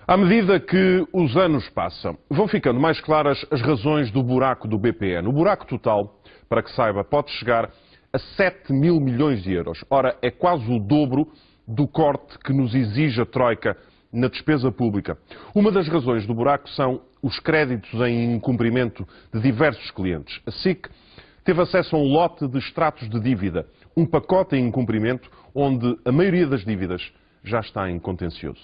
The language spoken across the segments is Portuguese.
À medida que os anos passam, vão ficando mais claras as razões do buraco do BPN. O buraco total, para que saiba, pode chegar a 7 mil milhões de euros. Ora, é quase o dobro do corte que nos exige a Troika na despesa pública. Uma das razões do buraco são os créditos em incumprimento de diversos clientes. A SIC teve acesso a um lote de extratos de dívida, um pacote em incumprimento, onde a maioria das dívidas já está em contencioso.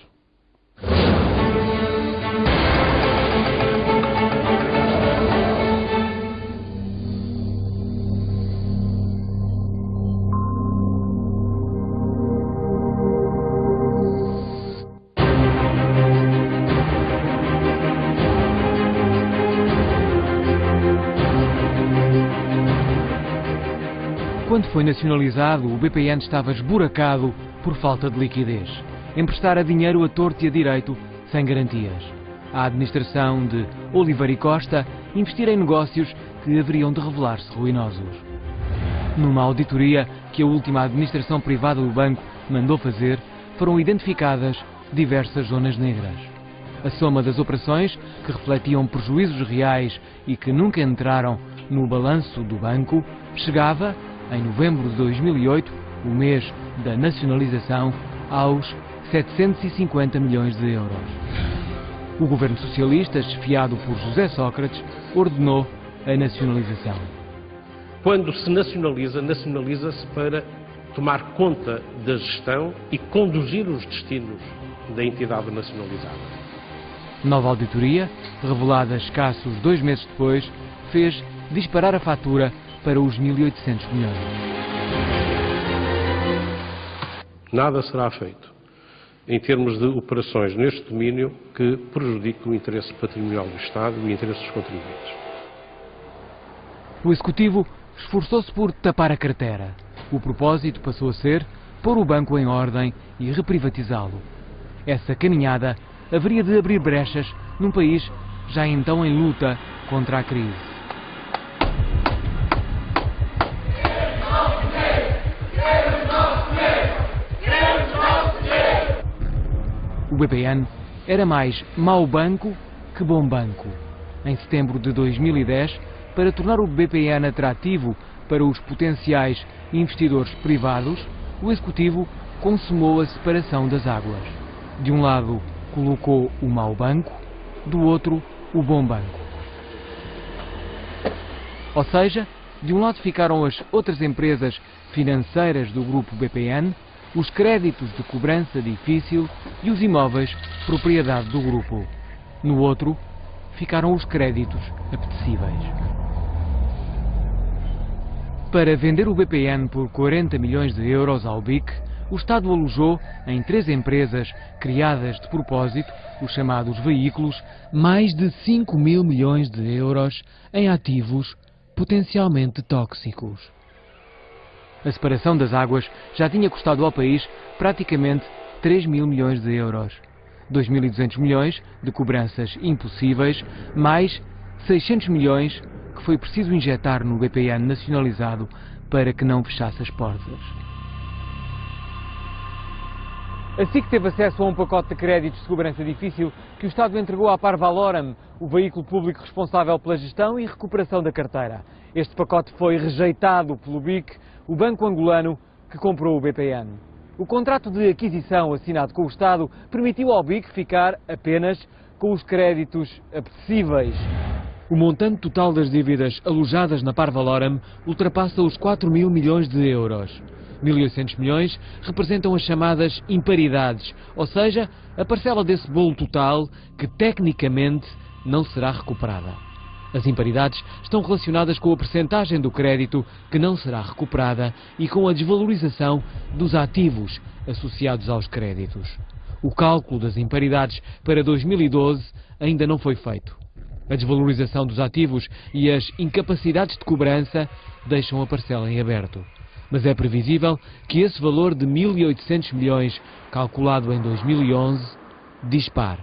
Quando foi nacionalizado, o BPN estava esburacado por falta de liquidez. Emprestara dinheiro a torto e a direito, sem garantias. A administração de Oliveira e Costa investira em negócios que haveriam de revelar-se ruinosos. Numa auditoria que a última administração privada do banco mandou fazer, foram identificadas diversas zonas negras. A soma das operações, que refletiam prejuízos reais e que nunca entraram no balanço do banco, chegava, em novembro de 2008, o mês da nacionalização, aos 750 milhões de euros. O governo socialista, chefiado por José Sócrates, ordenou a nacionalização. Quando se nacionaliza, nacionaliza-se para tomar conta da gestão e conduzir os destinos da entidade nacionalizada. Nova auditoria, revelada escassos 2 meses depois, fez disparar a fatura para os 1.800 milhões. Nada será feito em termos de operações neste domínio que prejudique o interesse patrimonial do Estado e o interesse dos contribuintes. O Executivo esforçou-se por tapar a carteira. O propósito passou a ser pôr o banco em ordem e reprivatizá-lo. Essa caminhada haveria de abrir brechas num país já então em luta contra a crise. O BPN era mais mau banco que bom banco. Em setembro de 2010, para tornar o BPN atrativo para os potenciais investidores privados, o Executivo consumou a separação das águas. De um lado, colocou o mau banco, do outro, o bom banco. Ou seja, de um lado ficaram as outras empresas financeiras do grupo BPN, os créditos de cobrança difícil e os imóveis propriedade do grupo. No outro, ficaram os créditos apetecíveis. Para vender o BPN por 40 milhões de euros ao BIC, o Estado alojou em 3 empresas criadas de propósito, os chamados veículos, mais de 5 mil milhões de euros em ativos potencialmente tóxicos. A separação das águas já tinha custado ao país praticamente 3 mil milhões de euros. 2.200 milhões de cobranças impossíveis, mais 600 milhões que foi preciso injetar no BPN nacionalizado para que não fechasse as portas. A SIC teve acesso a um pacote de créditos de cobrança difícil que o Estado entregou à Parvaloram, o veículo público responsável pela gestão e recuperação da carteira. Este pacote foi rejeitado pelo BIC, o banco angolano que comprou o BPN. O contrato de aquisição assinado com o Estado permitiu ao BIC ficar apenas com os créditos apetecíveis. O montante total das dívidas alojadas na Parvaloram ultrapassa os 4 mil milhões de euros. 1.800 milhões representam as chamadas imparidades, ou seja, a parcela desse bolo total que tecnicamente não será recuperada. As imparidades estão relacionadas com a percentagem do crédito que não será recuperada e com a desvalorização dos ativos associados aos créditos. O cálculo das imparidades para 2012 ainda não foi feito. A desvalorização dos ativos e as incapacidades de cobrança deixam a parcela em aberto. Mas é previsível que esse valor de 1.800 milhões, calculado em 2011, dispare.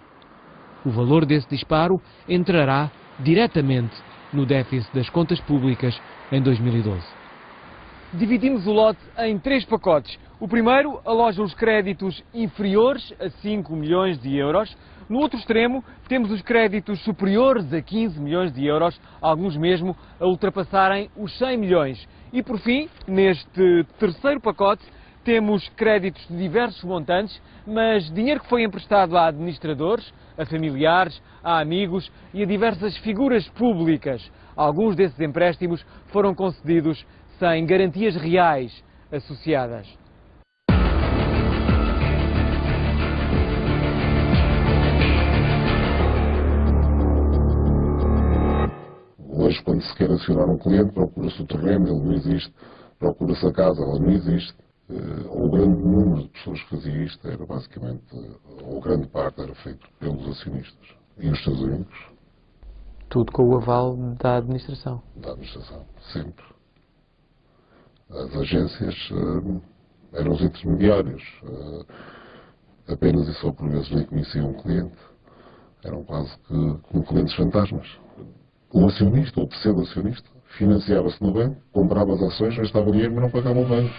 O valor desse disparo entrará diretamente no déficit das contas públicas em 2012. Dividimos o lote em 3 pacotes. O primeiro aloja os créditos inferiores a 5 milhões de euros. No outro extremo, temos os créditos superiores a 15 milhões de euros, alguns mesmo a ultrapassarem os 100 milhões. E por fim, neste terceiro pacote, temos créditos de diversos montantes, mas dinheiro que foi emprestado a administradores, a familiares, a amigos e a diversas figuras públicas. Alguns desses empréstimos foram concedidos sem garantias reais associadas. Hoje, quando se quer acionar um cliente, procura-se o terreno, ele não existe, procura-se a casa, ela não existe. O grande número de pessoas que fazia isto era basicamente, ou grande parte era feito pelos acionistas e os seus amigos. Tudo com o aval da administração. Da administração, sempre. As agências eram os intermediários, apenas e só por vezes nem conheciam o cliente. Eram quase que como clientes fantasmas. O acionista, ou pseudo-acionista, financiava-se no banco, comprava as ações, gastava dinheiro, mas não pagava o banco.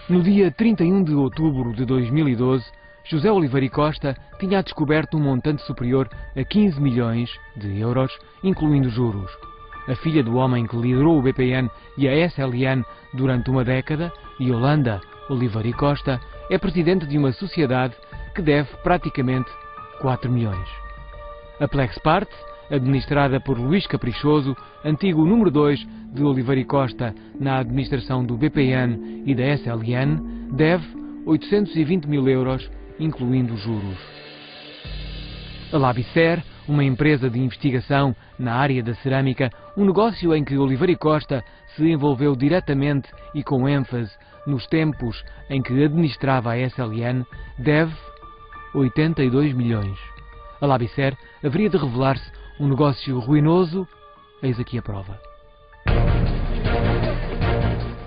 No dia 31 de outubro de 2012, José Oliveira e Costa tinha descoberto um montante superior a 15 milhões de euros, incluindo juros. A filha do homem que liderou o BPN e a SLN durante uma década, Yolanda Oliveira e Costa, é presidente de uma sociedade que deve praticamente 4 milhões. A Plexpart, administrada por Luís Caprichoso, antigo número 2 de Oliveira e Costa na administração do BPN e da SLN, deve 820 mil euros, incluindo juros. A Labicer, uma empresa de investigação na área da cerâmica, um negócio em que Oliveira e Costa se envolveu diretamente e com ênfase nos tempos em que administrava a SLN, deve 82 milhões. A Labicer haveria de revelar-se um negócio ruinoso, eis aqui a prova.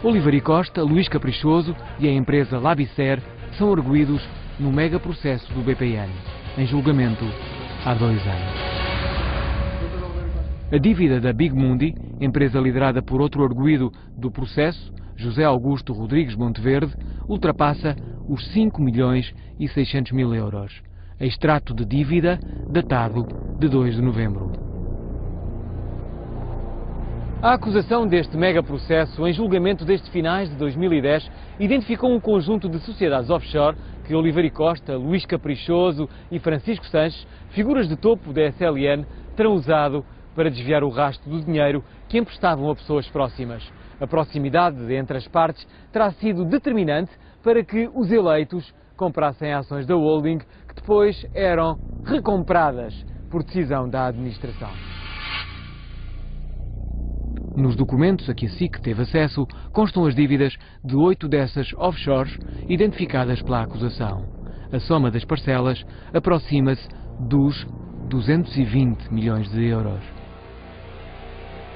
Oliveira e Costa, Luís Caprichoso e a empresa Labicer são arguidos no mega processo do BPN, em julgamento há 2 anos. A dívida da Big Mundi, empresa liderada por outro arguido do processo, José Augusto Rodrigues Monteverde, ultrapassa os 5 milhões e 600 mil euros. Extrato de dívida datado de 2 de novembro. A acusação deste mega processo, em julgamento desde finais de 2010, identificou um conjunto de sociedades offshore que Oliveira e Costa, Luís Caprichoso e Francisco Sanches, figuras de topo da SLN, terão usado para desviar o rastro do dinheiro que emprestavam a pessoas próximas. A proximidade entre as partes terá sido determinante para que os eleitos comprassem ações da holding que depois eram recompradas por decisão da administração. Nos documentos a que a SIC teve acesso constam as dívidas de 8 dessas offshores identificadas pela acusação. A soma das parcelas aproxima-se dos 220 milhões de euros.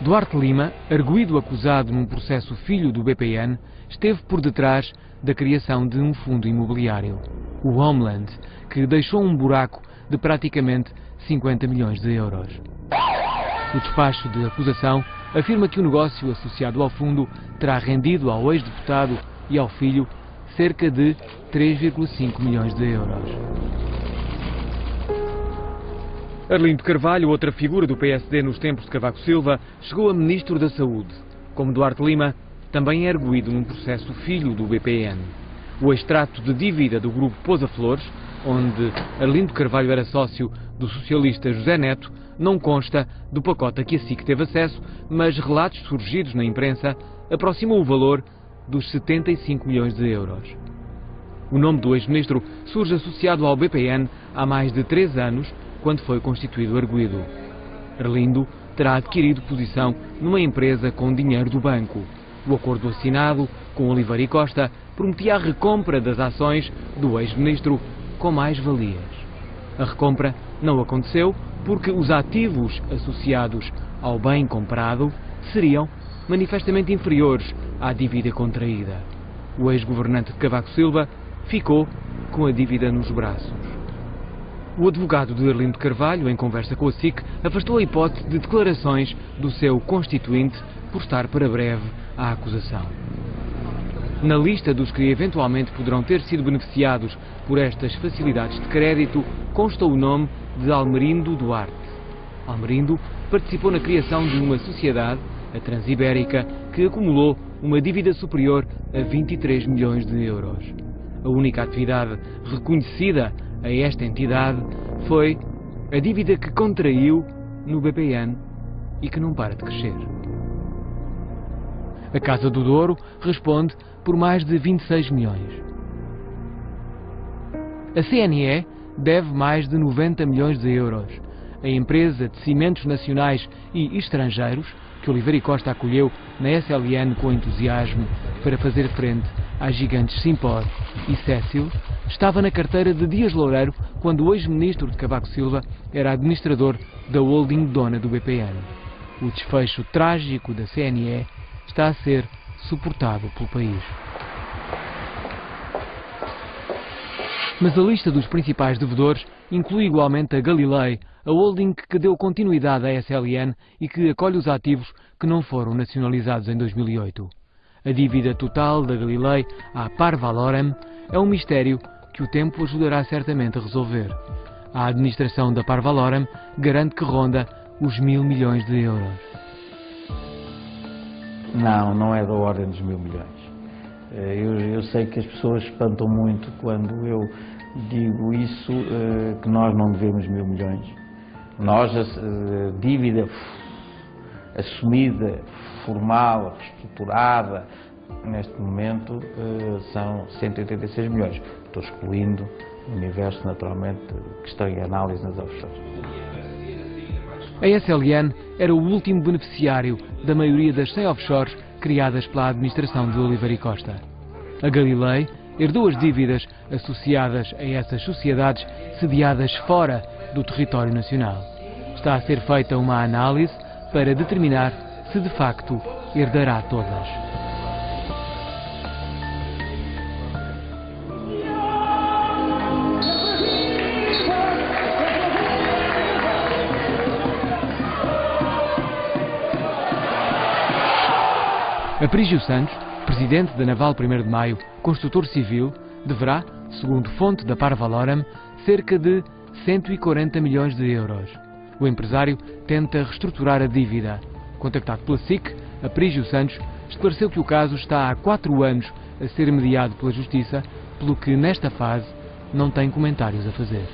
Duarte Lima, arguido acusado num processo filho do BPN, esteve por detrás da criação de um fundo imobiliário, o Homeland, que deixou um buraco de praticamente 50 milhões de euros. O despacho de acusação afirma que o negócio associado ao fundo terá rendido ao ex-deputado e ao filho cerca de 3,5 milhões de euros. Arlindo Carvalho, outra figura do PSD nos tempos de Cavaco Silva, chegou a Ministro da Saúde. Como Duarte Lima, também é arguido num processo filho do BPN. O extrato de dívida do grupo Pousa Flores, onde Arlindo Carvalho era sócio do socialista José Neto, não consta do pacote a que a SIC teve acesso, mas relatos surgidos na imprensa aproximam o valor dos 75 milhões de euros. O nome do ex-ministro surge associado ao BPN há mais de 3 anos, quando foi constituído arguido. Arlindo terá adquirido posição numa empresa com dinheiro do banco. O acordo assinado com Oliveira e Costa prometia a recompra das ações do ex-ministro com mais-valias. A recompra não aconteceu porque os ativos associados ao bem comprado seriam manifestamente inferiores à dívida contraída. O ex-governante de Cavaco Silva ficou com a dívida nos braços. O advogado de Arlindo Carvalho, em conversa com a SIC, afastou a hipótese de declarações do seu constituinte por estar para breve à acusação. Na lista dos que eventualmente poderão ter sido beneficiados por estas facilidades de crédito consta o nome de Almerindo Duarte. Almerindo participou na criação de uma sociedade, a Transibérica, que acumulou uma dívida superior a 23 milhões de euros. A única atividade reconhecida a esta entidade foi a dívida que contraiu no BPN e que não para de crescer. A Casa do Douro responde por mais de 26 milhões. A CNE deve mais de 90 milhões de euros. A empresa de cimentos nacionais e estrangeiros, que Oliveira e Costa acolheu na SLN com entusiasmo para fazer frente às gigantes Simpor e Cécil, estava na carteira de Dias Loureiro quando o ex-ministro de Cavaco Silva era administrador da holding dona do BPN. O desfecho trágico da CNE está a ser suportado pelo país. Mas a lista dos principais devedores inclui igualmente a Galilei, a holding que deu continuidade à SLN e que acolhe os ativos que não foram nacionalizados em 2008. A dívida total da Galilei à Par Valorem é um mistério que o tempo ajudará certamente a resolver. A administração da Par Valorem garante que ronda os 1.000 milhões de euros. Não é da ordem dos 1.000 milhões. Eu sei que as pessoas espantam muito quando eu digo isso, que nós não devemos 1.000 milhões. Nós, a dívida assumida, formal, reestruturada, neste momento, são 186 milhões. Estou excluindo o universo, naturalmente, que está em análise nas offshores. A SLN era o último beneficiário da maioria das 100 offshores criadas pela administração de Oliveira e Costa. A Galilei herdou as dívidas associadas a essas sociedades sediadas fora do território nacional. Está a ser feita uma análise para determinar se de facto herdará todas. Aprígio Santos, presidente da Naval 1º de Maio, construtor civil, deverá, segundo fonte da Par Valorem, cerca de 140 milhões de euros. O empresário tenta reestruturar a dívida. Contactado pela SIC, Aprígio Santos esclareceu que o caso está há 4 anos a ser mediado pela Justiça, pelo que nesta fase não tem comentários a fazer.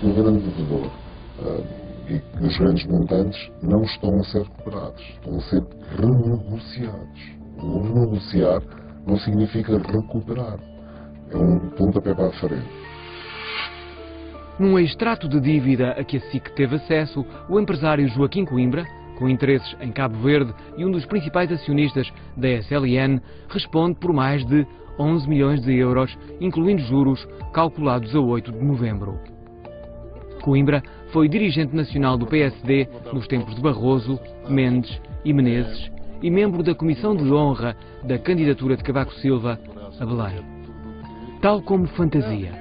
O grande devedor e os grandes montantes não estão a ser recuperados, estão a ser renegociados. O renegociar não significa recuperar, é um pontapé para a frente. Num extrato de dívida a que a SIC teve acesso, o empresário Joaquim Coimbra, com interesses em Cabo Verde e um dos principais acionistas da SLN, responde por mais de 11 milhões de euros, incluindo juros calculados a 8 de novembro. Coimbra foi dirigente nacional do PSD nos tempos de Barroso, Mendes e Menezes e membro da Comissão de Honra da candidatura de Cavaco Silva a Belém. Tal como Fantasia,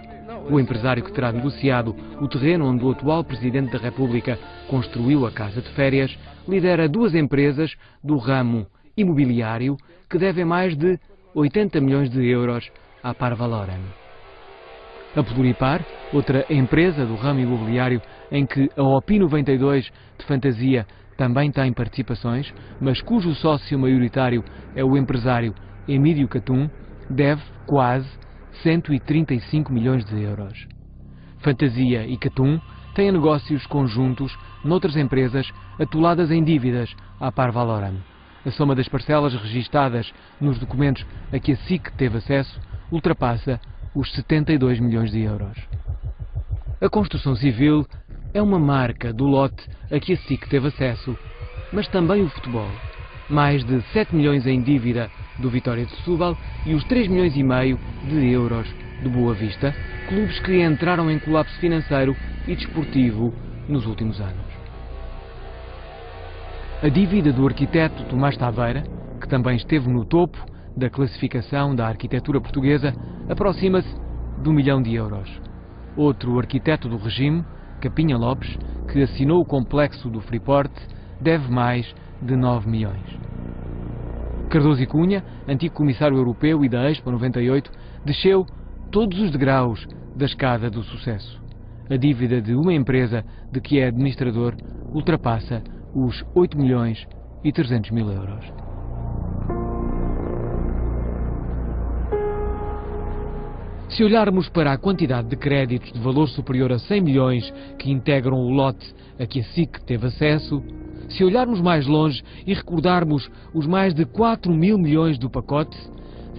o empresário que terá negociado o terreno onde o atual Presidente da República construiu a casa de férias, lidera 2 empresas do ramo imobiliário que devem mais de 80 milhões de euros à Par Valorem. A Pluripar, outra empresa do ramo imobiliário em que a OPI 92 de Fantasia também tem participações, mas cujo sócio maioritário é o empresário Emílio Catum, deve quase 135 milhões de euros. Fantasia e Catum têm negócios conjuntos noutras empresas atoladas em dívidas à Par Valorem. A soma das parcelas registadas nos documentos a que a SIC teve acesso ultrapassa os 72 milhões de euros. A construção civil é uma marca do lote a que a SIC teve acesso, mas também o futebol. Mais de 7 milhões em dívida do Vitória de Setúbal e os 3 milhões e meio de euros do Boa Vista, clubes que entraram em colapso financeiro e desportivo nos últimos anos. A dívida do arquiteto Tomás Taveira, que também esteve no topo da classificação da arquitetura portuguesa, aproxima-se de 1 milhão de euros. Outro arquiteto do regime, Capinha Lopes, que assinou o complexo do Freeport, deve mais de 9 milhões. Cardoso e Cunha, antigo comissário europeu e da Expo 98, desceu todos os degraus da escada do sucesso. A dívida de uma empresa de que é administrador ultrapassa os 8 milhões e 300 mil euros. Se olharmos para a quantidade de créditos de valor superior a 100 milhões que integram o lote a que a SIC teve acesso, se olharmos mais longe e recordarmos os mais de 4 mil milhões do pacote,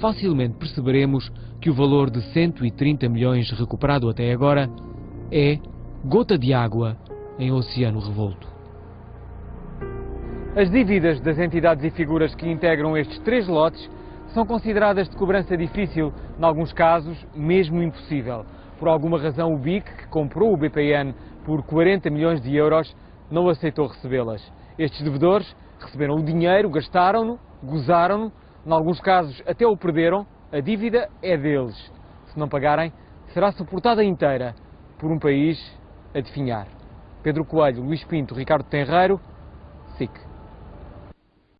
facilmente perceberemos que o valor de 130 milhões recuperado até agora é gota de água em oceano revolto. As dívidas das entidades e figuras que integram estes 3 lotes são consideradas de cobrança difícil, em alguns casos mesmo impossível. Por alguma razão o BIC, que comprou o BPN por 40 milhões de euros, não aceitou recebê-las. Estes devedores receberam o dinheiro, gastaram-no, gozaram-no, em alguns casos até o perderam, a dívida é deles. Se não pagarem, será suportada inteira por um país a definhar. Pedro Coelho, Luís Pinto, Ricardo Tenreiro, SIC.